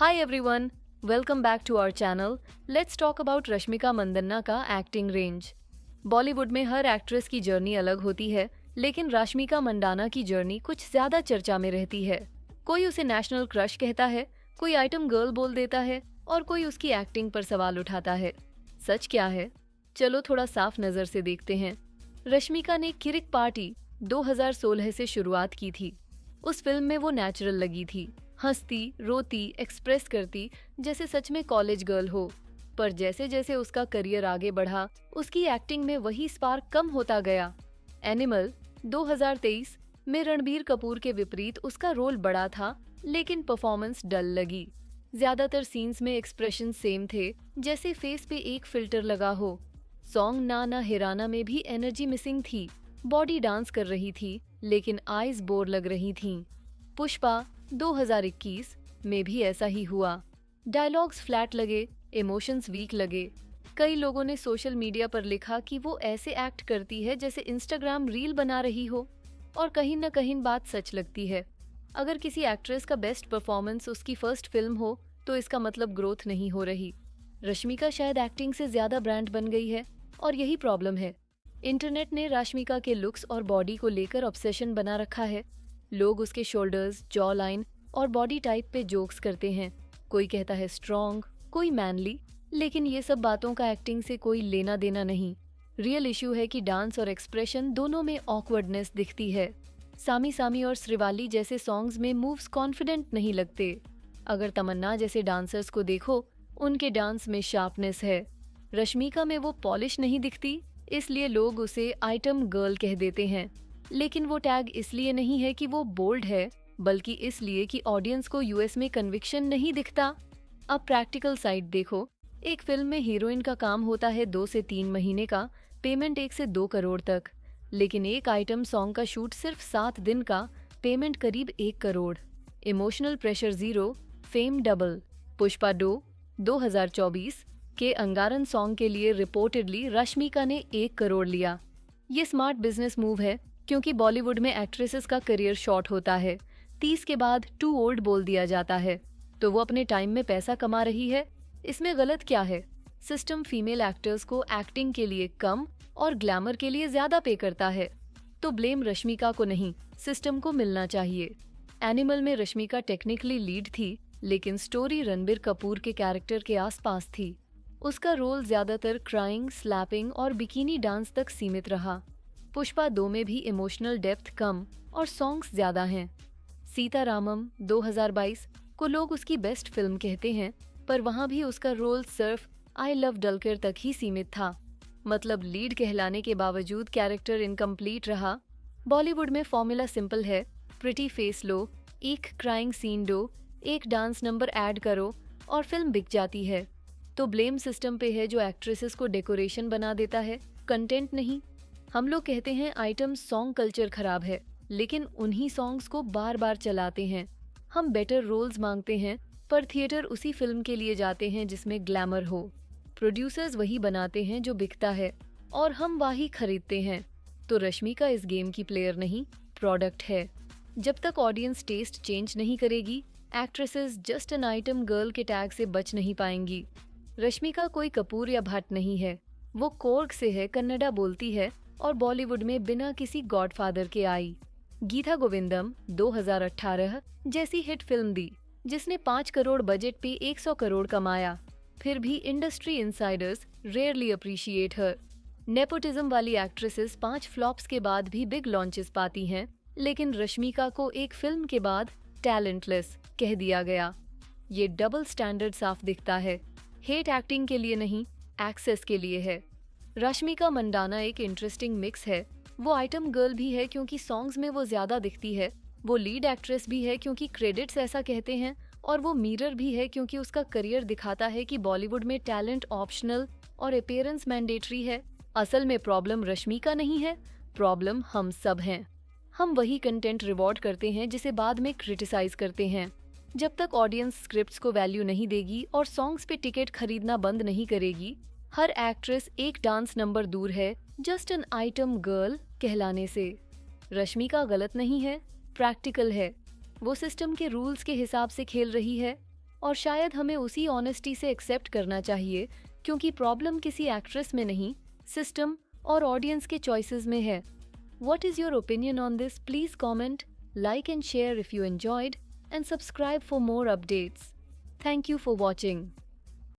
Hi everyone, welcome back to our channel. Let's talk about Rashmika मंदन्ना का acting range. Bollywood में हर actress की journey अलग होती है, लेकिन रश्मिका मंदाना की जर्नी कुछ ज्यादा चर्चा में रहती है। कोई उसे नेशनल क्रश कहता है, कोई आइटम गर्ल बोल देता है और कोई उसकी एक्टिंग पर सवाल उठाता है। सच क्या है? चलो थोड़ा साफ नजर से देखते हैं। रश्मिका ने किरिक पार्टी 2016 से शुरुआत की थी। उस फिल्म में वो नेचुरल लगी थी, हंसती, रोती, एक्सप्रेस करती जैसे सच में कॉलेज गर्ल हो। पर जैसे जैसे उसका करियर आगे बढ़ा, उसकी एक्टिंग में वही स्पार्क कम होता गया। एनिमल 2023 में रणबीर कपूर के विपरीत उसका रोल बड़ा था, लेकिन परफॉर्मेंस डल लगी। ज्यादातर सीन्स में एक्सप्रेशन सेम थे, जैसे फेस पे एक फिल्टर लगा हो। सॉन्ग ना ना हिराना में भी एनर्जी मिसिंग थी। बॉडी डांस कर रही थी, लेकिन आईज बोर लग रही थीं। पुष्पा 2021 में भी ऐसा ही हुआ। डायलॉग्स फ्लैट लगे, इमोशंस वीक लगे। कई लोगों ने सोशल मीडिया पर लिखा कि वो ऐसे एक्ट करती है जैसे इंस्टाग्राम रील बना रही हो, और कहीं न कहीं बात सच लगती है। अगर किसी एक्ट्रेस का बेस्ट परफॉर्मेंस उसकी फर्स्ट फिल्म हो, तो इसका मतलब ग्रोथ नहीं हो रही। रश्मिका शायद एक्टिंग से ज्यादा ब्रांड बन गई है, और यही प्रॉब्लम है। इंटरनेट ने रश्मिका के लुक्स और बॉडी को लेकर ऑब्सेशन बना रखा है। लोग उसके शोल्डर्स, जॉ लाइन और बॉडी टाइप पे जोक्स करते हैं। कोई कहता है स्ट्रॉन्ग, कोई मैनली, लेकिन ये सब बातों का एक्टिंग से कोई लेना देना नहीं। रियल इशू है कि डांस और एक्सप्रेशन दोनों में ऑकवर्डनेस दिखती है। सामी सामी और श्रीवाली जैसे सॉन्ग्स में मूव्स कॉन्फिडेंट नहीं लगते। अगर तमन्ना जैसे डांसर्स को देखो, उनके डांस में शार्पनेस है। रश्मिका में वो पॉलिश नहीं दिखती, इसलिए लोग उसे आइटम गर्ल कह देते हैं। लेकिन वो टैग इसलिए नहीं है कि वो बोल्ड है, बल्कि इसलिए कि ऑडियंस को यूएस में कन्विक्शन नहीं दिखता। अब प्रैक्टिकल साइड देखो। एक फिल्म में हीरोइन का काम होता है 2 से 3 महीने का, पेमेंट 1 से 2 करोड़ तक। लेकिन एक आइटम सॉन्ग का शूट सिर्फ 7 दिन का, पेमेंट करीब 1 crore. Emotional pressure zero, fame double. Pushpa 2024 के अंगारन सॉन्ग के लिए रिपोर्टेडली रश्मिका ने 1 करोड़ लिया। ये स्मार्ट बिजनेस मूव है, क्योंकि बॉलीवुड में एक्ट्रेसेस का करियर शॉर्ट होता है। 30 के बाद टू ओल्ड बोल दिया जाता है, तो वो अपने टाइम में पैसा कमा रही है। इसमें गलत क्या है? सिस्टम फीमेल एक्टर्स को एक्टिंग के लिए कम और ग्लैमर के लिए ज्यादा पे करता है। तो ब्लेम रश्मिका को नहीं, सिस्टम को मिलना चाहिए। एनिमल में रश्मिका टेक्निकली लीड थी, लेकिन स्टोरी रणबीर कपूर के कैरेक्टर के आसपास थी। उसका रोल ज्यादातर क्राइंग, स्लैपिंग और बिकिनी डांस तक सीमित रहा। पुष्पा 2 में भी इमोशनल डेप्थ कम और सॉन्ग्स ज्यादा हैं। सीतारामम 2022 को लोग उसकी बेस्ट फिल्म कहते हैं, पर वहां भी उसका रोल सिर्फ आई लव डलकर तक ही सीमित था। मतलब लीड कहलाने के बावजूद कैरेक्टर इनकम्प्लीट रहा। बॉलीवुड में फॉर्मूला सिंपल है, प्रिटी फेस लो, एक क्राइंग सीन दो, एक डांस नंबर ऐड करो और फिल्म बिक जाती है। तो ब्लेम सिस्टम पे है, जो एक्ट्रेसेस को डेकोरेशन बना देता है, कंटेंट नहीं। हम लोग कहते हैं आइटम सॉन्ग कल्चर खराब है, लेकिन उन्हीं सॉन्ग्स को बार बार चलाते हैं। हम बेटर रोल्स मांगते हैं, पर थिएटर उसी फिल्म के लिए जाते हैं जिसमें ग्लैमर हो। प्रोड्यूसर्स वही बनाते हैं जो बिकता है, और हम वही खरीदते हैं। तो रश्मिका इस गेम की प्लेयर नहीं, प्रोडक्ट है। जब तक ऑडियंस टेस्ट चेंज नहीं करेगी, actresses just an item girl के टैग से बच नहीं पाएंगी। रश्मिका कोई कपूर या भट्ट नहीं है। वो कोर्ग से है, कन्नडा बोलती है और बॉलीवुड में बिना किसी गॉडफादर के आई। गीता गोविंदम 2018 जैसी हिट फिल्म दी, जिसने 5 करोड़ बजट पे 100 करोड़ कमाया। फिर भी इंडस्ट्री इनसाइडर्स रेयरली अप्रिशिएट हर। नेपोटिज्म वाली एक्ट्रेसेस 5 फ्लॉप्स के बाद भी बिग लॉन्चेस पाती हैं, लेकिन रश्मिका को एक फिल्म के बाद टैलेंटलेस कह दिया गया। ये डबल स्टैंडर्ड साफ दिखता है। हेट एक्टिंग के लिए नहीं, एक्सेस के लिए है। रश्मिका मंदाना एक इंटरेस्टिंग मिक्स है। वो आइटम गर्ल भी है क्योंकि सॉन्ग्स में वो ज्यादा दिखती है, वो लीड एक्ट्रेस भी है क्योंकि क्रेडिट्स ऐसा कहते हैं, और वो मिरर भी है क्योंकि उसका करियर दिखाता है कि बॉलीवुड में टैलेंट ऑप्शनल और अपीयरेंस मैंडेटरी है। असल में प्रॉब्लम रश्मिका नहीं है, प्रॉब्लम हम सब हैं। हम वही कंटेंट रिवॉर्ड करते हैं जिसे बाद में क्रिटिसाइज करते हैं। जब तक ऑडियंस स्क्रिप्ट्स को वैल्यू नहीं देगी और सॉन्ग्स पे टिकट खरीदना बंद नहीं करेगी, हर एक्ट्रेस एक डांस नंबर दूर है जस्ट एन आइटम गर्ल कहलाने से। रश्मिका गलत नहीं है, प्रैक्टिकल है। वो सिस्टम के रूल्स के हिसाब से खेल रही है। और शायद हमें उसी ऑनेस्टी से एक्सेप्ट करना चाहिए, क्योंकि प्रॉब्लम किसी एक्ट्रेस में नहीं, सिस्टम और ऑडियंस के चॉइसेस में है। What is your opinion on this? Please comment, like and share if you enjoyed, and subscribe for more updates. Thank you for watching.